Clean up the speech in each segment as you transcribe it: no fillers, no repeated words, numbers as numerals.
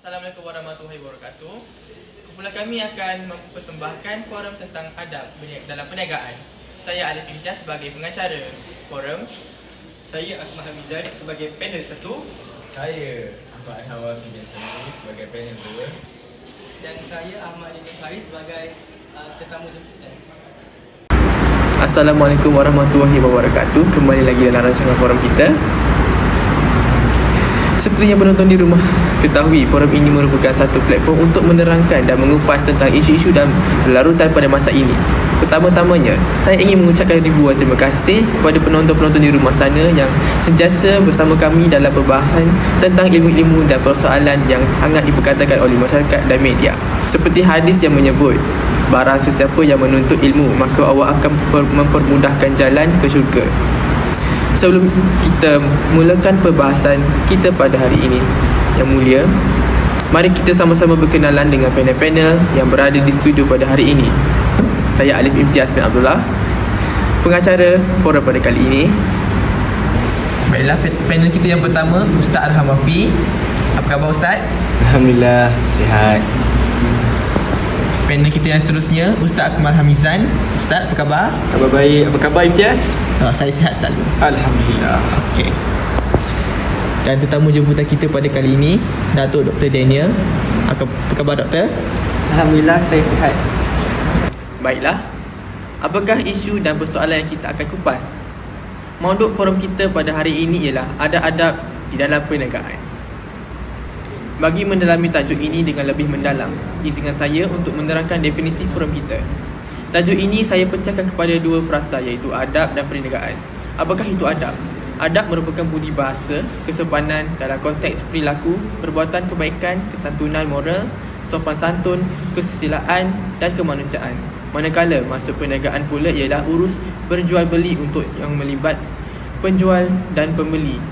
Assalamualaikum warahmatullahi wabarakatuh. Kumpulan kami akan mempersembahkan forum tentang adab dalam perniagaan. Saya Alif Imtiaz sebagai pengacara forum. Saya Akmal Hamizan sebagai panel 1. Saya Ahmad Hawa Fibian Sendiri sebagai panel 2. Dan saya Ahmad Ibn Faris sebagai tetamu jemputan. Assalamualaikum warahmatullahi wabarakatuh. Kembali lagi dalam rancangan forum kita. Seperti yang penonton di rumah ketahui, forum ini merupakan satu platform untuk menerangkan dan mengupas tentang isu-isu dan berlarutan pada masa ini. Pertama-tamanya, saya ingin mengucapkan ribuan terima kasih kepada penonton-penonton di rumah sana yang sentiasa bersama kami dalam perbahasan tentang ilmu-ilmu dan persoalan yang hangat diperkatakan oleh masyarakat dan media. Seperti hadis yang menyebut, barang sesiapa yang menuntut ilmu, maka Allah akan mempermudahkan jalan ke syurga. Sebelum kita mulakan perbahasan kita pada hari ini yang mulia, mari kita sama-sama berkenalan dengan panel-panel yang berada di studio pada hari ini. Saya Alif Imtiaz bin Abdullah, pengacara forum pada kali ini. Baiklah, panel kita yang pertama, Ustaz Arham Wafi. Apa khabar Ustaz? Alhamdulillah, sihat. Panel kita yang seterusnya, Ustaz Akmal Hamizan. Ustaz, apa khabar? Khabar baik. Apa khabar Imtiaz? Saya sihat selalu. Alhamdulillah. Okey. Dan tetamu jemputan kita pada kali ini, Datuk Dr. Daniel. Apa khabar Doktor? Alhamdulillah, saya sihat. Baiklah. Apakah isu dan persoalan yang kita akan kupas? Mauduk forum kita pada hari ini ialah ada adab di dalam perniagaan. Bagi mendalami tajuk ini dengan lebih mendalam, izinkan saya untuk menerangkan definisi forum kita. Tajuk ini saya pecahkan kepada dua frasa, iaitu adab dan perniagaan. Apakah itu adab? Adab merupakan budi bahasa, kesopanan dalam konteks perilaku, perbuatan kebaikan, kesantunan moral, sopan santun, kesusilaan dan kemanusiaan. Manakala masuk perniagaan pula ialah urus berjual beli untuk yang melibat penjual dan pembeli.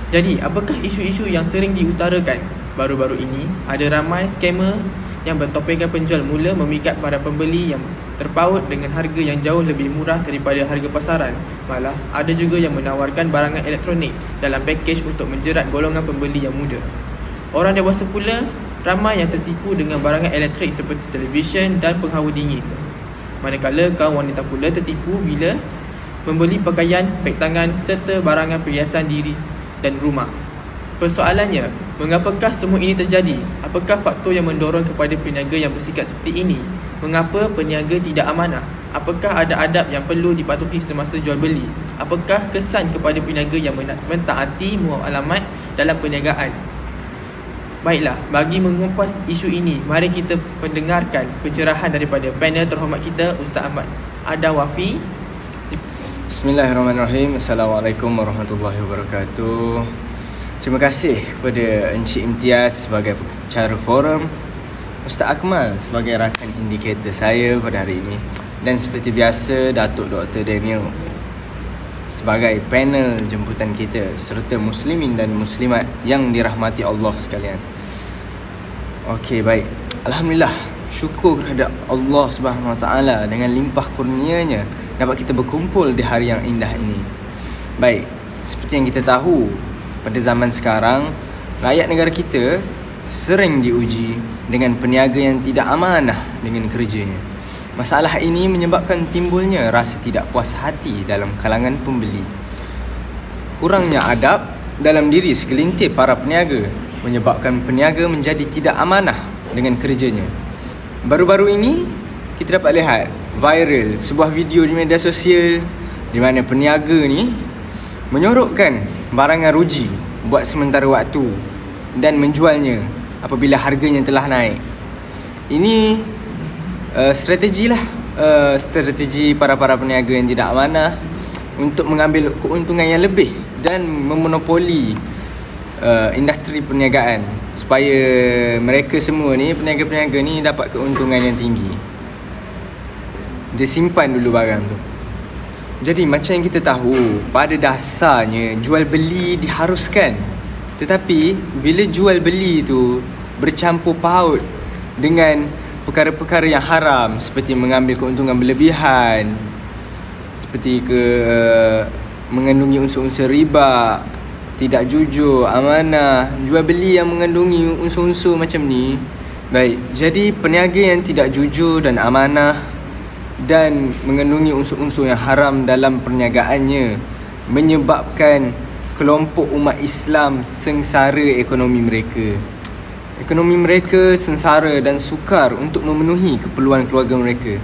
Jadi, apakah isu-isu yang sering diutarakan? Baru-baru ini, ada ramai skamer yang bertopengkan penjual mula memikat para pembeli yang terpaut dengan harga yang jauh lebih murah daripada harga pasaran. Malah, ada juga yang menawarkan barangan elektronik dalam pakej untuk menjerat golongan pembeli yang muda. Orang dewasa pula ramai yang tertipu dengan barangan elektrik seperti televisyen dan penghawa dingin. Manakala kaum wanita pula tertipu bila membeli pakaian, beg tangan serta barangan perhiasan diri dan rumah. Persoalannya, mengapakah semua ini terjadi? Apakah faktor yang mendorong kepada peniaga yang bersikap seperti ini? Mengapa peniaga tidak amanah? Apakah ada adab yang perlu dipatuhi semasa jual beli? Apakah kesan kepada peniaga yang mentaati muamalat dalam perniagaan? Baiklah, bagi mengupas isu ini, mari kita mendengarkan pencerahan daripada panel terhormat kita, Ustaz Ahmad Adam Wafi. Bismillahirrahmanirrahim. Assalamualaikum warahmatullahi wabarakatuh. Terima kasih kepada Encik Imtiaz sebagai pengacara forum, Ustaz Akmal sebagai rakan indikator saya pada hari ini, dan seperti biasa Datuk Dr. Daniel sebagai panel jemputan kita, serta muslimin dan muslimat yang dirahmati Allah sekalian. Okey, baik. Alhamdulillah, syukur kehadap Allah Subhanahu Wa Taala dengan limpah kurnianya dapat kita berkumpul di hari yang indah ini. Baik, seperti yang kita tahu, pada zaman sekarang, rakyat negara kita sering diuji dengan peniaga yang tidak amanah dengan kerjanya. Masalah ini menyebabkan timbulnya rasa tidak puas hati dalam kalangan pembeli. Kurangnya adab dalam diri segelintir para peniaga menyebabkan peniaga menjadi tidak amanah dengan kerjanya. Baru-baru ini, kita dapat lihat viral sebuah video di media sosial di mana peniaga ni menyorokkan barangan ruji buat sementara waktu dan menjualnya apabila harganya telah naik. Ini strategi para peniaga yang tidak amanah untuk mengambil keuntungan yang lebih dan memonopoli industri perniagaan supaya mereka semua ni, peniaga-peniaga ni, dapat keuntungan yang tinggi. Dia simpan dulu barang tu. Jadi macam yang kita tahu, pada dasarnya jual beli diharuskan. Tetapi bila jual beli tu bercampur paut dengan perkara-perkara yang haram, seperti mengambil keuntungan berlebihan, seperti mengandungi unsur-unsur riba, tidak jujur, amanah, jual beli yang mengandungi unsur-unsur macam ni. Baik, jadi peniaga yang tidak jujur dan amanah dan mengandungi unsur-unsur yang haram dalam perniagaannya menyebabkan kelompok umat Islam sengsara ekonomi mereka. Ekonomi mereka sengsara dan sukar untuk memenuhi keperluan keluarga mereka.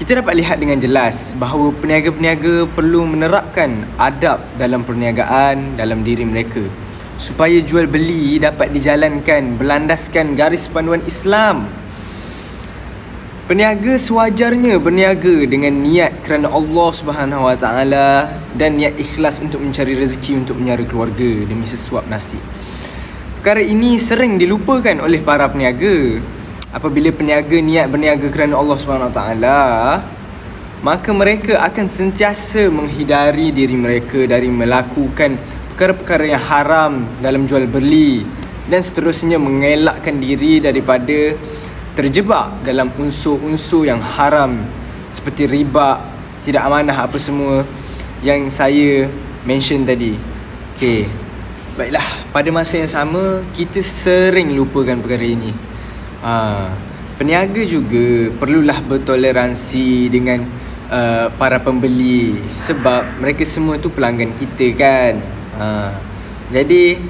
Kita dapat lihat dengan jelas bahawa peniaga-peniaga perlu menerapkan adab dalam perniagaan dalam diri mereka supaya jual beli dapat dijalankan berlandaskan garis panduan Islam. Peniaga sewajarnya berniaga dengan niat kerana Allah Subhanahu Wa Taala dan niat ikhlas untuk mencari rezeki untuk menyara keluarga demi sesuap nasib. Perkara ini sering dilupakan oleh para peniaga. Apabila peniaga niat berniaga kerana Allah Subhanahu Wa Taala, maka mereka akan sentiasa menghindari diri mereka dari melakukan perkara-perkara yang haram dalam jual beli dan seterusnya mengelakkan diri daripada terjebak dalam unsur-unsur yang haram seperti riba, tidak amanah, apa semua yang saya mention tadi. Okey. Baiklah, pada masa yang sama kita sering lupakan perkara ini. Peniaga juga perlulah bertoleransi dengan para pembeli sebab mereka semua tu pelanggan kita kan. Jadi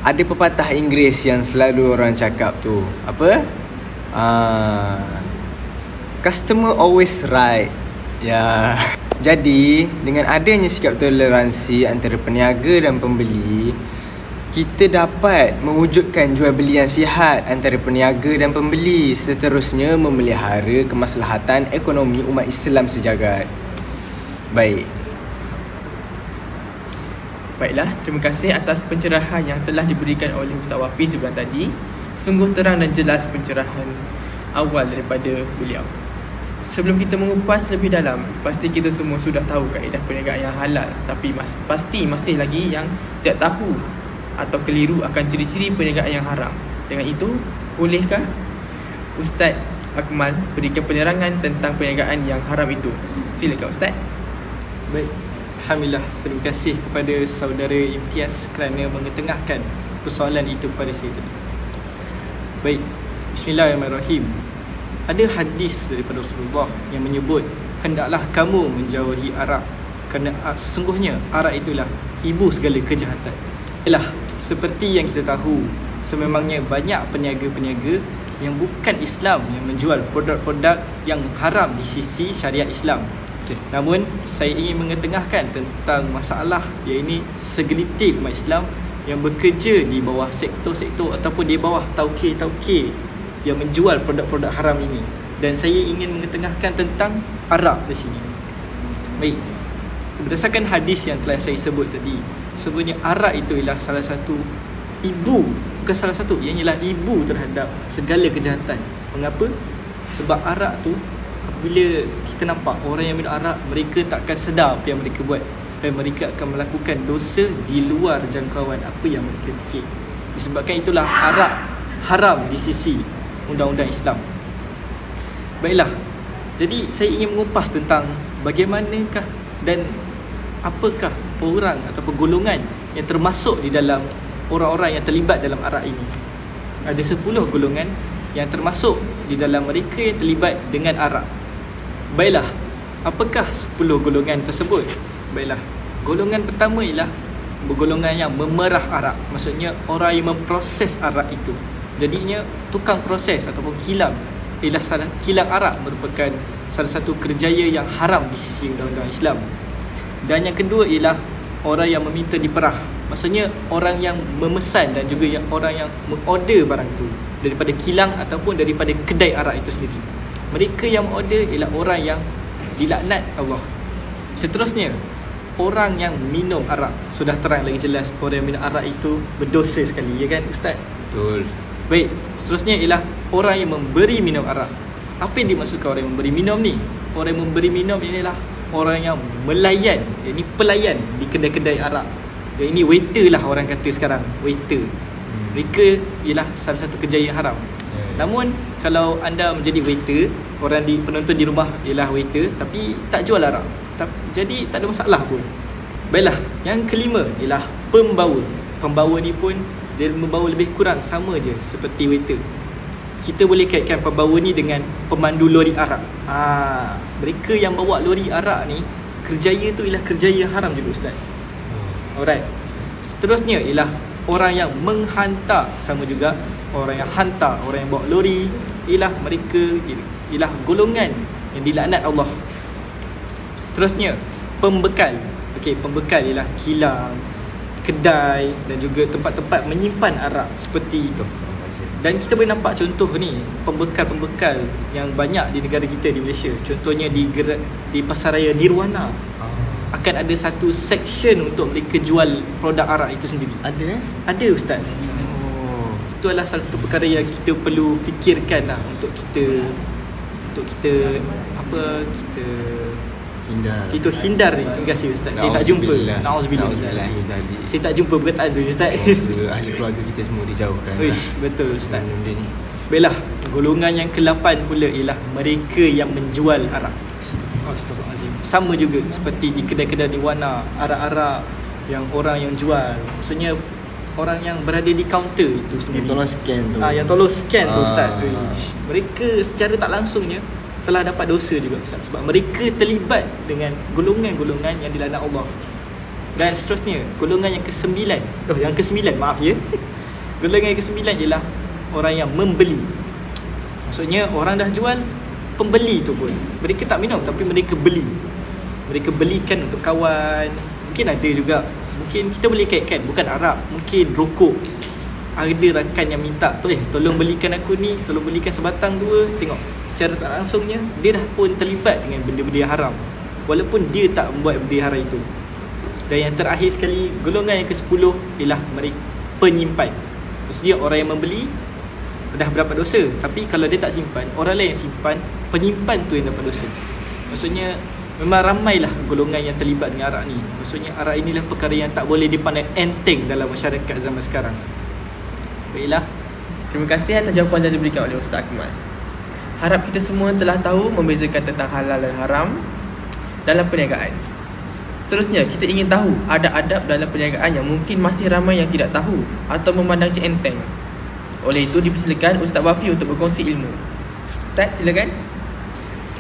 ada pepatah Inggeris yang selalu orang cakap tu, apa? Customer always right. Ya. Jadi dengan adanya sikap toleransi antara peniaga dan pembeli, kita dapat mewujudkan jual beli yang sihat antara peniaga dan pembeli, seterusnya memelihara kemaslahatan ekonomi umat Islam sejagat. Baiklah, terima kasih atas pencerahan yang telah diberikan oleh Ustaz Wafi sebulan tadi. Sungguh terang dan jelas pencerahan awal daripada beliau. Sebelum kita mengupas lebih dalam, pasti kita semua sudah tahu kaedah perniagaan yang halal, tapi pasti masih lagi yang tidak tahu atau keliru akan ciri-ciri perniagaan yang haram. Dengan itu, bolehkah Ustaz Akmal berikan penerangan tentang perniagaan yang haram itu? Silakan Ustaz. Baik, alhamdulillah, terima kasih kepada saudara Imtiaz kerana mengetengahkan persoalan itu kepada saya tadi. Baik, bismillahirrahmanirrahim. Ada hadis daripada Rasulullah yang menyebut, hendaklah kamu menjauhi arak kerana sesungguhnya arak itulah ibu segala kejahatan. Yalah, seperti yang kita tahu, sememangnya banyak peniaga-peniaga yang bukan Islam yang menjual produk-produk yang haram di sisi syariat Islam. Namun saya ingin mengetengahkan tentang masalah iaitu segelintir umat Islam yang bekerja di bawah sektor-sektor ataupun di bawah tauke-tauke yang menjual produk-produk haram ini. Dan saya ingin mengetengahkan tentang arak di sini. Baik, berdasarkan hadis yang telah saya sebut tadi, sebenarnya arak itu ialah salah satu ibu, bukan salah satu, ianya ialah ibu terhadap segala kejahatan. Mengapa? Sebab arak tu, bila kita nampak orang yang minum arak, mereka takkan sedar apa yang mereka buat dan mereka akan melakukan dosa di luar jangkauan apa yang mereka fikir. Disebabkan itulah arak haram di sisi undang-undang Islam. Baiklah, jadi saya ingin mengupas tentang bagaimanakah dan apakah orang ataupun golongan yang termasuk di dalam orang-orang yang terlibat dalam arak ini. Ada 10 golongan yang termasuk di dalam mereka yang terlibat dengan arak. Baiklah, apakah 10 golongan tersebut? Baiklah, golongan pertama ialah golongan yang memerah arak. Maksudnya orang yang memproses arak itu. Jadinya tukang proses ataupun kilang ialah kilang arak merupakan salah satu kerjaya yang haram di sisi undang-undang Islam. Dan yang kedua ialah orang yang meminta diperah. Maksudnya orang yang memesan dan juga orang yang mengorder barang tu daripada kilang ataupun daripada kedai arak itu sendiri. Mereka yang mengorder ialah orang yang dilaknat Allah. Seterusnya, orang yang minum arak. Sudah terang lagi jelas orang yang minum arak itu berdosa sekali, ya kan Ustaz? Betul. Baik, seterusnya ialah orang yang memberi minum arak. Apa yang dimaksudkan orang yang memberi minum ni? Orang yang memberi minum inilah orang yang melayan, ini pelayan di kedai-kedai arak. Ini waiter lah orang kata sekarang, waiter. Mereka ialah salah satu kerjaya yang haram. Namun kalau anda menjadi waiter, orang penonton di rumah ialah waiter tapi tak jual arak, jadi tak ada masalah pun. Baiklah, yang kelima ialah pembawa. Pembawa ni pun dia membawa lebih kurang sama je seperti waiter. Kita boleh kaitkan pembawa ni dengan pemandu lori arak. Mereka yang bawa lori arak ni, kerjaya tu ialah kerjaya haram juga Ustaz. Alright. Seterusnya ialah orang yang menghantar, sama juga orang yang hantar, orang yang bawa lori, ialah mereka ialah golongan yang dilaknat Allah. Seterusnya pembekal. Okey, pembekal ialah kilang, kedai dan juga tempat-tempat menyimpan arak seperti itu. Dan kita boleh nampak contoh ni, pembekal-pembekal yang banyak di negara kita di Malaysia. Contohnya di Pasaraya Nirwana. Akan ada satu section untuk mereka jual produk arak itu sendiri. Ada Ada Ustaz. Itu adalah salah satu perkara yang kita perlu fikirkan lah untuk kita hindar ni. Terima kasih Ustaz. Saya tak jumpa. Nauzubillah. Saya tak jumpa perkataan tu Ustaz. Ahli keluarga kita semua dijauhkan. Uish, betul Ustaz. Benda ni. Baiklah, golongan yang ke-8 pula ialah mereka yang menjual arak. Astagfirullahalazim. Sama juga seperti di kedai-kedai di Wana, arak-arak yang orang yang jual. Maksudnya orang yang berada di kaunter itu sendiri. Tolong scan tu. Yang tolong scan tu Ustaz. Mereka secara tak langsungnya telah dapat dosa juga Ustaz, sebab mereka terlibat dengan golongan-golongan yang dilaknat Allah. Dan seterusnya, golongan yang ke-9. Maaf ya. Golongan yang ke-9 ialah orang yang membeli. Maksudnya orang dah jual, pembeli tu pun mereka tak minum tapi mereka beli. Mereka belikan untuk kawan. Mungkin ada juga, mungkin kita boleh kaitkan bukan arak, mungkin rokok. Ada rakan yang minta, tolong belikan aku ni, tolong belikan sebatang dua. Tengok, secara tak langsungnya dia dah pun terlibat dengan benda-benda yang haram, walaupun dia tak membuat benda haram itu. Dan yang terakhir sekali, golongan yang ke-10 ialah mereka penyimpan. Maksudnya orang yang membeli dah berdapat dosa, tapi kalau dia tak simpan, orang lain yang simpan, penyimpan tu yang dapat dosa. Maksudnya memang ramailah golongan yang terlibat dengan arak ni. Maksudnya arak inilah perkara yang tak boleh dipandang enteng dalam masyarakat zaman sekarang. Baiklah, Terima kasih atas jawapan yang diberikan oleh Ustaz Akmal. Harap kita semua telah tahu membezakan tentang halal dan haram dalam perniagaan. Seterusnya, kita ingin tahu ada adab dalam perniagaan yang mungkin masih ramai yang tidak tahu atau memandang enteng. Oleh itu, dipersilakan Ustaz Wafi untuk berkongsi ilmu. Ustaz, silakan.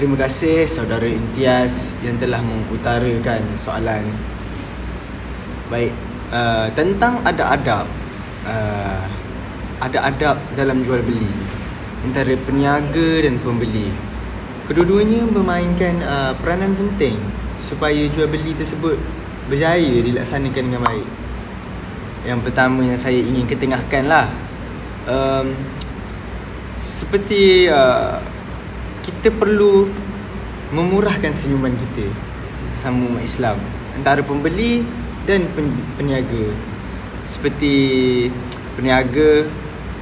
Terima kasih saudara Imtiaz yang telah mengutarakan soalan. Baik, tentang ada adab dalam jual beli antara peniaga dan pembeli. Kedua-duanya memainkan peranan penting supaya jual beli tersebut berjaya dilaksanakan dengan baik. Yang pertama yang saya ingin ketengahkan lah, seperti kita perlu memurahkan senyuman kita sesama umat Islam antara pembeli dan peniaga. Seperti peniaga,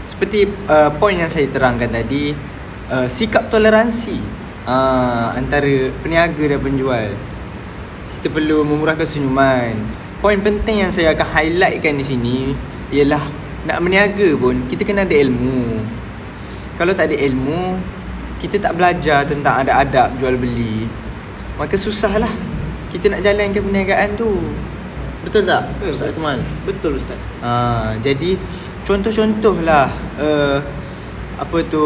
seperti poin yang saya terangkan tadi, sikap toleransi antara peniaga dan penjual. Kita perlu memurahkan senyuman. Poin penting yang saya akan highlightkan di sini ialah nak berniaga pun kita kena ada ilmu. Kalau tak ada ilmu, kita tak belajar tentang adab jual beli, maka susahlah kita nak jalankan perniagaan tu. Betul tak Ustaz Akmal? betul Ustaz. Jadi contoh-contohlah apa tu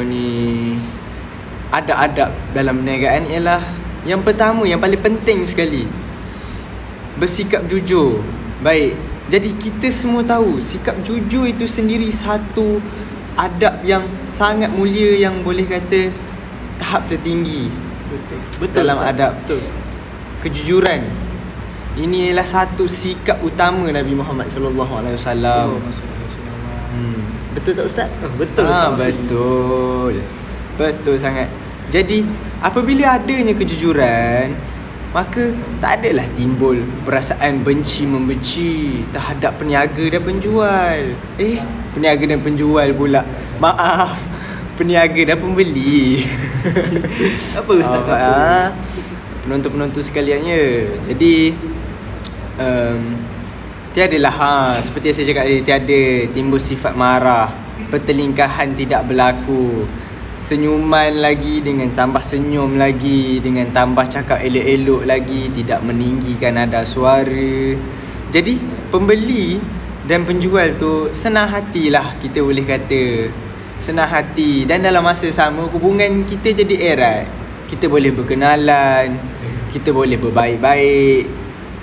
ni, adab dalam perniagaan ialah yang pertama, yang paling penting sekali, bersikap jujur. Baik, jadi kita semua tahu sikap jujur itu sendiri satu adab yang sangat mulia, yang boleh kata tahap tertinggi. Betul dalam Ustaz. adab. Betul Ustaz. Kejujuran ini ialah satu sikap utama Nabi Muhammad sallallahu alaihi wasallam. Betul tak Ustaz? Betul Ustaz. Betul sangat. Jadi apabila adanya kejujuran, maka tak adalah timbul perasaan benci-membenci terhadap peniaga dan penjual. Peniaga dan penjual pula. Maaf, peniaga dan pembeli. Apa Ustaz? Penonton-penonton sekaliannya. Jadi tiadalah seperti yang saya cakap tadi, tiada timbul sifat marah, pertelingkahan tidak berlaku, senyuman lagi, dengan tambah senyum lagi, dengan tambah cakap elok-elok lagi, tidak meninggikan nada suara. Jadi pembeli dan penjual tu senang hatilah, kita boleh kata. Senang hati, dan dalam masa sama hubungan kita jadi erat. Kita boleh berkenalan, kita boleh berbaik-baik,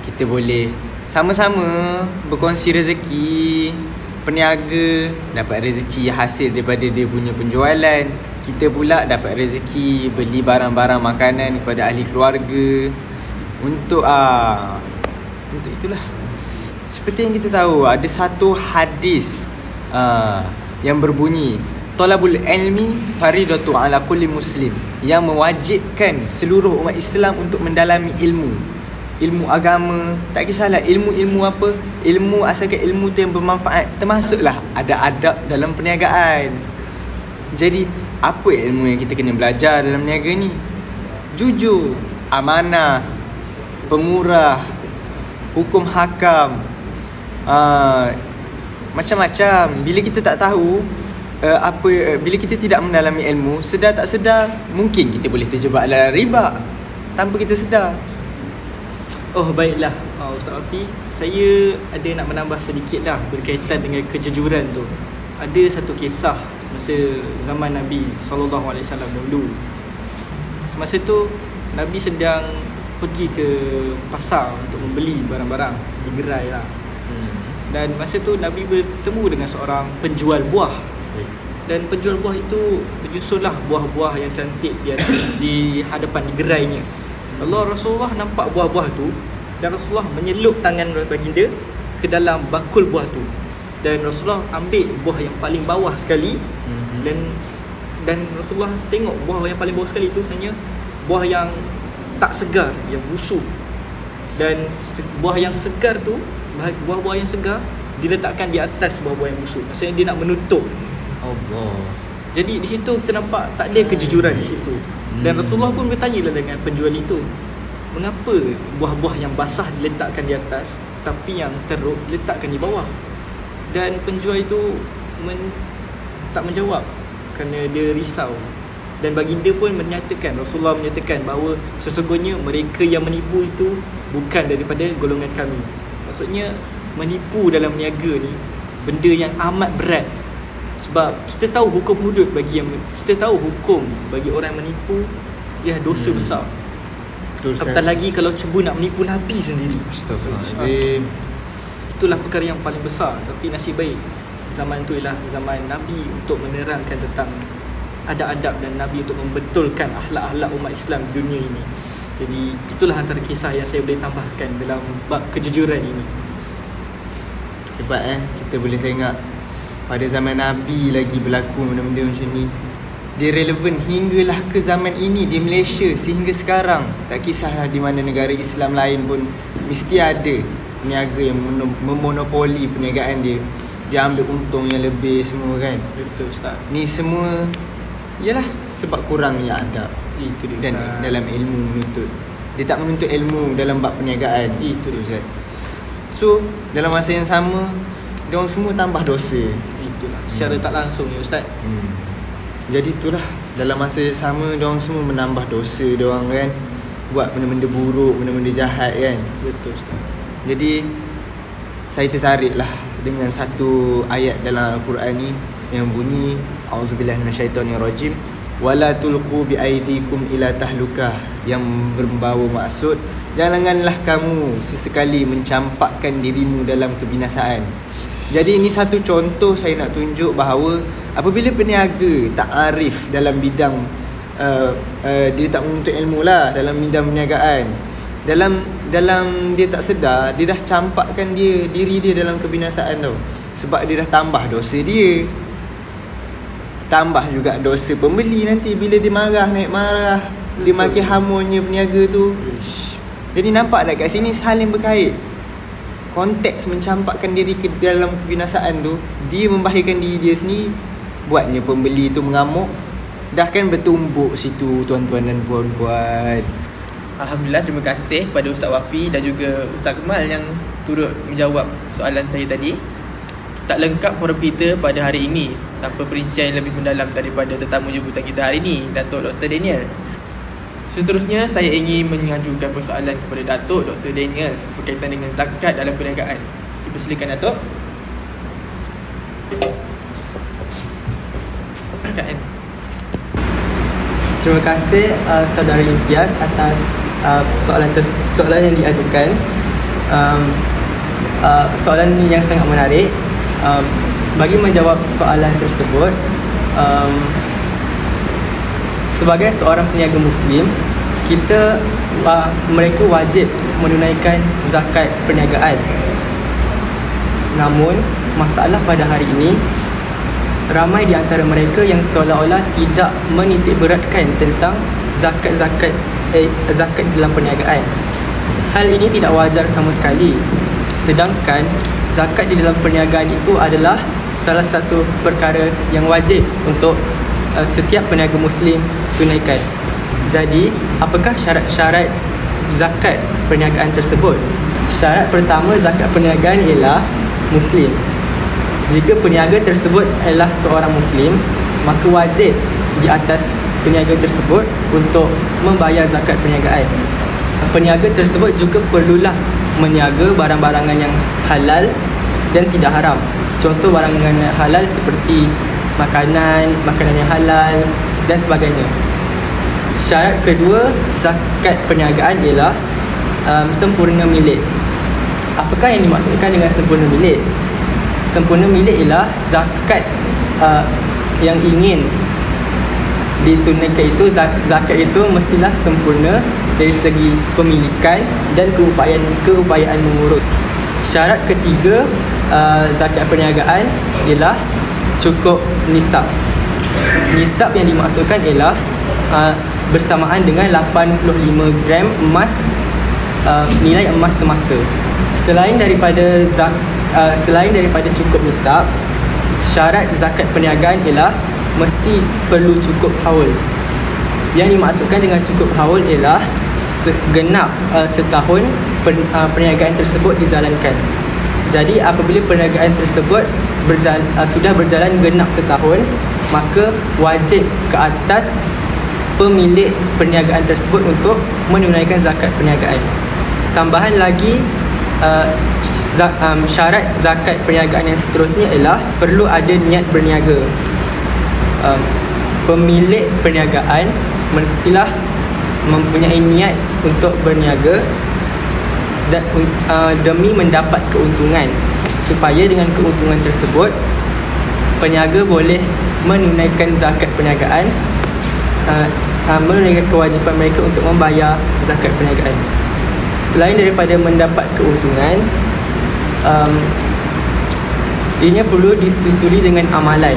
kita boleh sama-sama berkongsi rezeki. Peniaga dapat rezeki hasil daripada dia punya penjualan, kita pula dapat rezeki beli barang-barang makanan kepada ahli keluarga. Untuk itulah, seperti yang kita tahu, ada satu hadis yang berbunyi, talabul ilmi faridatu ala kulli muslim, yang mewajibkan seluruh umat Islam untuk mendalami ilmu agama, tak kisahlah ilmu apa, ilmu asalkan ilmu tu yang bermanfaat, termasuklah ada adab dalam perniagaan. Jadi apa ilmu yang kita kena belajar dalam niaga ni? Jujur, amanah, pemurah, hukum hakam, macam-macam. Bila kita tak tahu bila kita tidak mendalami ilmu, sedar tak sedar mungkin kita boleh terjebak dalam riba tanpa kita sedar. Oh baiklah, Ustaz Afi, saya ada nak menambah sedikit lah berkaitan dengan kejujuran tu. Ada satu kisah masa zaman Nabi SAW dulu. Semasa tu Nabi sedang pergi ke pasar untuk membeli barang-barang di gerai lah. Dan masa tu Nabi bertemu dengan seorang penjual buah. Dan penjual buah itu menyusunlah buah-buah yang cantik di hadapan di gerainya. Allah Rasulullah nampak buah-buah tu, dan Rasulullah menyelup tangan baginda ke dalam bakul buah tu, dan Rasulullah ambil buah yang paling bawah sekali. Dan Rasulullah tengok buah yang paling bawah sekali tu sebenarnya buah yang tak segar, yang busuk. Dan buah yang segar tu, buah-buah yang segar diletakkan di atas buah-buah yang busuk. Maksudnya dia nak menutup Allah. Jadi di situ kita nampak tak ada kejujuran di situ. Dan Rasulullah pun bertanya dengan penjual itu, mengapa buah-buah yang basah diletakkan di atas tapi yang teruk diletakkan di bawah? Dan penjual itu tak menjawab kerana dia risau. Dan baginda pun menyatakan, Rasulullah menyatakan bahawa sesungguhnya mereka yang menipu itu bukan daripada golongan kami. Maksudnya menipu dalam niaga ni benda yang amat berat. Sebab kita tahu hukum hudud kita tahu hukum bagi orang yang menipu, ia dosa besar. Apatah lagi kalau cuba nak menipu Nabi sendiri. Astagfirullahaladzim. Itulah perkara yang paling besar. Tapi nasib baik zaman tu ialah zaman Nabi untuk menerangkan tentang adab-adab, dan Nabi untuk membetulkan akhlak-akhlak umat Islam di dunia ini. Jadi itulah antara kisah yang saya boleh tambahkan dalam bab kejujuran ini. Hebat kita boleh tengok pada zaman Nabi lagi berlaku benda-benda macam ni. Dia relevan hinggalah ke zaman ini di Malaysia sehingga sekarang. Tak kisahlah di mana negara Islam lain pun mesti ada peniaga yang memonopoli perniagaan dia. Dia ambil untung yang lebih semua kan. Betul Ustaz. Ni semua ialah sebab kurangnya adab. Itu dia dan Ustaz. Dalam ilmu menuntut. Dia tak menuntut ilmu dalam bab perniagaan. Itu dia Ustaz. So dalam masa yang sama diorang semua tambah dosa. Itulah secara tak langsung ya Ustaz. Jadi itulah dalam masa yang sama diorang semua menambah dosa diorang kan. Buat benda-benda buruk, benda-benda jahat kan. Betul Ustaz. Jadi saya tertariklah dengan satu ayat dalam Al-Quran ni yang bunyi auzubillahi minasyaitonirrajim wala tulqu biaidikum ila tahlukah, yang berbawa maksud janganlah kamu sesekali mencampakkan dirimu dalam kebinasaan. Jadi ini satu contoh saya nak tunjuk bahawa apabila peniaga tak arif dalam bidang dia tak menuntut ilmu lah dalam bidang perniagaan, dalam dia tak sedar, dia dah campakkan diri dia dalam kebinasaan tau. Sebab dia dah tambah dosa dia, tambah juga dosa pembeli nanti bila dia marah, naik marah, dia maki hamunnya peniaga tu. Jadi nampak tak kat sini saling berkait. Konteks mencampakkan diri ke dalam kebinasaan tu, dia membahayakan diri dia sendiri, buatnya pembeli tu mengamuk. Dah kan bertumbuk situ tuan-tuan dan puan-puan. Alhamdulillah, terima kasih kepada Ustaz Wafi dan juga Ustaz Kemal yang turut menjawab soalan saya tadi. Tak lengkap forum kita pada hari ini tanpa perincian yang lebih mendalam daripada tetamu jemputan kita hari ini, Datuk Dr. Daniel. Seterusnya, saya ingin mengajukan persoalan kepada Datuk Dr. Daniel berkaitan dengan zakat dalam perniagaan. Dipersilakan, Datuk. Terima kasih saudara Imtiaz atas soalan yang diajukan. Soalan yang sangat menarik. Bagi menjawab soalan tersebut, sebagai seorang peniaga Muslim, mereka wajib menunaikan zakat perniagaan. Namun, masalah pada hari ini, ramai di antara mereka yang seolah-olah tidak menitik beratkan tentang zakat dalam perniagaan. Hal ini tidak wajar sama sekali. Sedangkan zakat di dalam perniagaan itu adalah salah satu perkara yang wajib untuk setiap peniaga Muslim tunaikan. Jadi, apakah syarat-syarat zakat perniagaan tersebut? Syarat pertama zakat perniagaan ialah Muslim. Jika peniaga tersebut adalah seorang Muslim, maka wajib di atas peniaga tersebut untuk membayar zakat perniagaan. Peniaga tersebut juga perlulah meniaga barang-barangan yang halal dan tidak haram. Contoh barangan yang halal seperti makanan yang halal dan sebagainya. Syarat kedua zakat perniagaan ialah sempurna milik. Apakah yang dimaksudkan dengan sempurna milik? Sempurna milik ialah zakat yang ingin ditunaikan itu, zakat itu mestilah sempurna dari segi pemilikan dan keupayaan mengurus. Syarat ketiga zakat perniagaan ialah cukup nisab. Nisab yang dimaksudkan ialah bersamaan dengan 85 gram emas, nilai emas semasa. Selain daripada cukup nisab, syarat zakat perniagaan ialah mesti perlu cukup haul. Yang dimaksudkan dengan cukup haul ialah genap setahun perniagaan tersebut dijalankan. Jadi apabila perniagaan tersebut sudah berjalan genap setahun, maka wajib ke atas pemilik perniagaan tersebut untuk menunaikan zakat perniagaan. Tambahan lagi, syarat zakat perniagaan yang seterusnya ialah perlu ada niat berniaga. Pemilik perniagaan mestilah mempunyai niat untuk berniaga dan demi mendapat keuntungan, supaya dengan keuntungan tersebut peniaga boleh menunaikan zakat perniagaan, menunaikan kewajipan mereka untuk membayar zakat perniagaan. Selain daripada mendapat keuntungan, ianya perlu disusuli dengan amalan.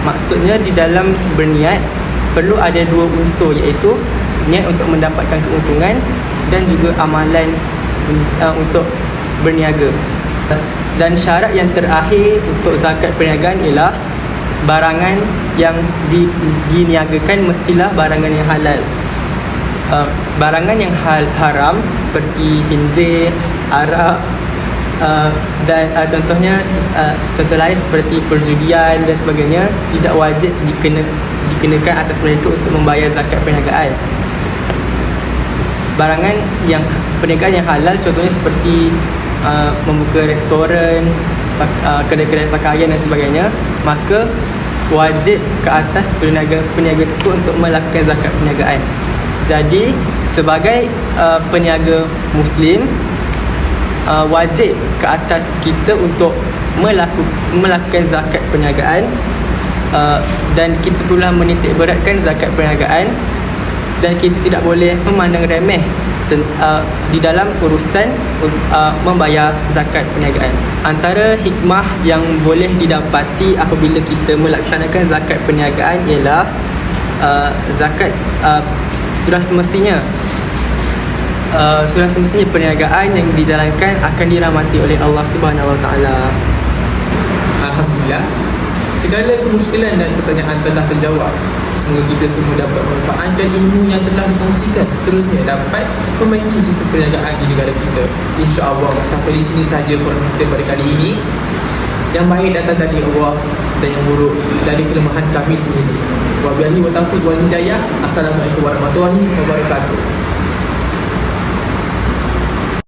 Maksudnya di dalam berniat perlu ada dua unsur, iaitu niat untuk mendapatkan keuntungan dan juga amalan untuk berniaga. Dan syarat yang terakhir untuk zakat perniagaan ialah barangan yang diniagakan mestilah barangan yang halal. Barangan yang haram seperti khinzir, arak, dan contoh lain seperti perjudian dan sebagainya tidak wajib dikenakan atas mereka untuk membayar zakat perniagaan. Barangan yang perniagaan yang halal contohnya seperti membuka restoran, kedai-kedai pakaian dan sebagainya, maka wajib ke atas peniaga tersebut untuk melakukan zakat perniagaan. Jadi sebagai peniaga Muslim, wajib ke atas kita untuk melakukan zakat perniagaan, dan kita perlulah menitik beratkan zakat perniagaan, dan kita tidak boleh memandang remeh di dalam urusan membayar zakat perniagaan. Antara hikmah yang boleh didapati apabila kita melaksanakan zakat perniagaan ialah zakat sudah semestinya perniagaan yang dijalankan akan dirahmati oleh Allah Subhanahu Wa Taala. Alhamdulillah, segala kemusykilan dan pertanyaan telah terjawab. Semoga kita semua dapat memanfaatkan ilmu yang telah dikongsikan, seterusnya dapat membaiki sistem perniagaan di negara kita. InsyaAllah, sampai di sini sahaja forum kita pada kali ini. Yang baik datang dari Allah dan yang buruk dari kelemahan kami sendiri. Wabillahi wa taufiq wal hidayah. Assalamualaikum warahmatullahi wabarakatuh.